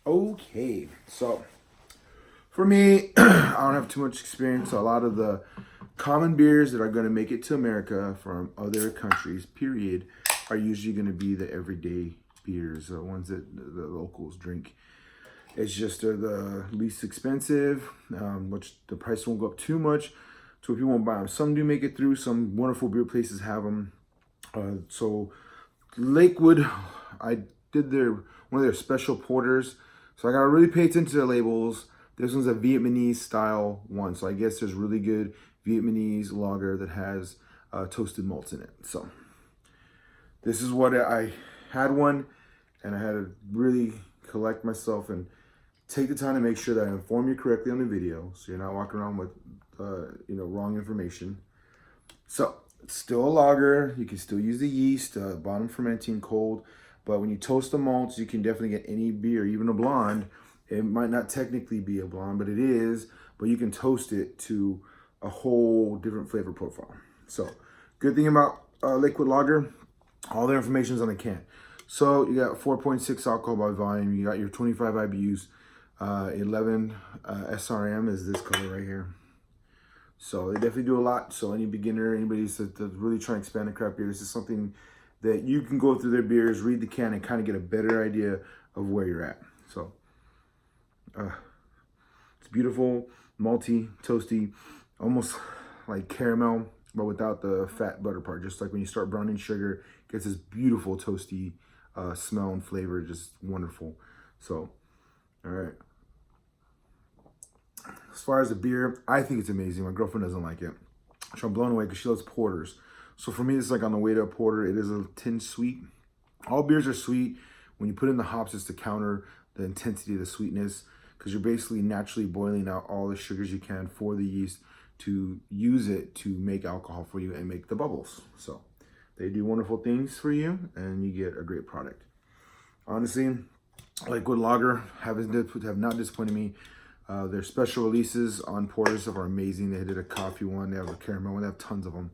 Okay, so for me, I don't have too much experience. A lot of the common beers that are going to make it to America from other countries, period, are usually going to be the everyday beers, the ones that the locals drink. It's just they're the least expensive, which the price won't go up too much, so people won't buy them. Some do make it through. Some wonderful beer places have them. So Lakewood, I did one of their special porters. So I gotta really pay attention to the labels. This one's a Vietnamese style one. So I guess there's really good Vietnamese lager that has toasted malts in it. So this is what I had one, and I had to really collect myself and take the time to make sure that I inform you correctly on the video, so you're not walking around with wrong information. So it's still a lager. You can still use the yeast, bottom fermenting cold. But when you toast the malts, you can definitely get any beer, even a blonde. It might not technically be a blonde, but it is. But you can toast it to a whole different flavor profile. So good thing about liquid lager, all the information's on the can. So you got 4.6 alcohol by volume. You got your 25 IBUs, 11 SRM is this color right here. So they definitely do a lot. So any beginner, anybody that's really trying to expand the craft beer, this is something that you can go through their beers, read the can, and kind of get a better idea of where you're at. So it's beautiful, malty, toasty, almost like caramel, but without the fat butter part. Just like when you start browning sugar, it gets this beautiful toasty smell and flavor, just wonderful. So, all right. As far as the beer, I think it's amazing. My girlfriend doesn't like it. So I'm blown away because she loves porters. So for me, it's like on the way to a porter. It is a tin sweet. All beers are sweet. When you put in the hops, it's to counter the intensity of the sweetness, because you're basically naturally boiling out all the sugars you can for the yeast to use it to make alcohol for you and make the bubbles. So they do wonderful things for you, and you get a great product. Honestly, Lakewood Lager have not disappointed me. Their special releases on porters are amazing. They did a coffee one, they have a caramel one, they have tons of them.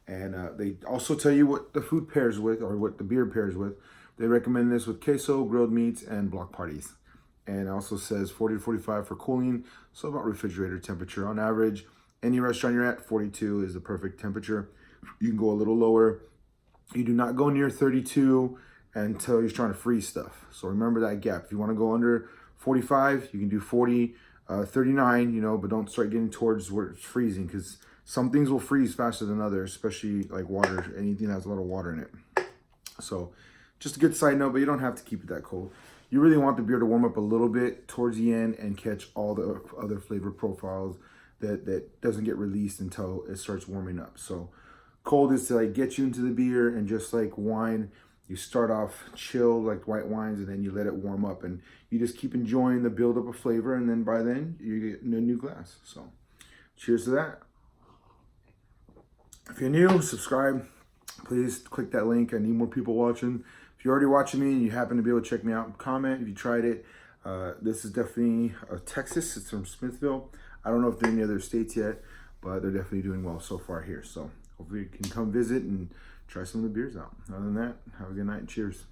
And they also tell you what the food pairs with, or what the beer pairs with. They recommend this with queso, grilled meats, and block parties. And it also says 40 to 45 for cooling, so about refrigerator temperature. On average, any restaurant you're at, 42 is the perfect temperature. You can go a little lower. You do not go near 32 until you're trying to freeze stuff. So remember that gap. If you want to go under 45, you can do 40, 39, but don't start getting towards where it's freezing, because some things will freeze faster than others, especially like water, anything that has a lot of water in it. So just a good side note, but you don't have to keep it that cold. You really want the beer to warm up a little bit towards the end and catch all the other flavor profiles that doesn't get released until it starts warming up. So cold is to like get you into the beer, and just like wine, you start off chill like white wines, and then you let it warm up, and you just keep enjoying the buildup of flavor, and then by then you get in a new glass. So cheers to that. If you're new, subscribe. Please click that link. I need more people watching. If you're already watching me and you happen to be able to check me out, comment if you tried it. This is definitely Texas. It's from Smithville. I don't know if they're in the other states yet, but they're definitely doing well so far here. So hopefully you can come visit and try some of the beers out. Other than that, have a good night. Cheers.